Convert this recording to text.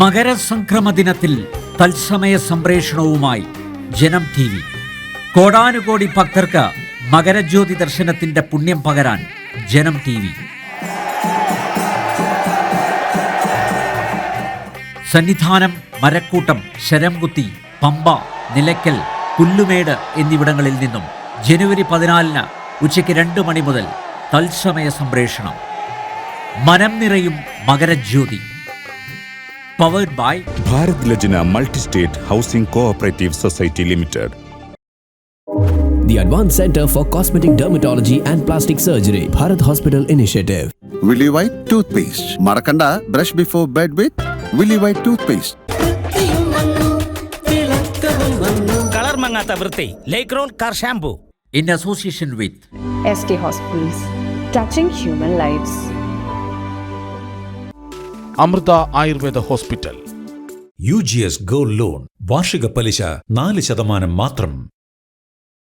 മകരസംക്രമ ദിനത്തിൽ തത്സമയ സംപ്രേഷണവുമായി ജനം TV. കോടാനുകോടി ഭക്തർക്ക് മകരജ്യോതി ദർശനത്തിന്റെ പുണ്യം പകരാൻ ജനം TV. സന്നിധാനം, മരക്കൂട്ടം, ശരംകുത്തി, പമ്പ, നിലയ്ക്കൽ, പുല്ലുമേട് എന്നിവിടങ്ങളിൽ നിന്നും ജനുവരി 14 ഉച്ചയ്ക്ക് 2 മണി മുതൽ തത്സമയ സംപ്രേഷണം. മനം നിറയും Makarajyothi. Powered by Bharat Lajna Multi-State Housing Cooperative Society Limited. The Advanced Center for Cosmetic Dermatology and Plastic Surgery, Bharat Hospital Initiative. Willy White Toothpaste. Marakanda, brush before bed with Willy White Toothpaste. Color mangata virthi, Lakeroll Car Shampoo. in association with SK Hospitals, touching human lives. Amrita Ayurveda hospital. UGS gold loan വാർഷിക പലിശ 4% മാത്രം.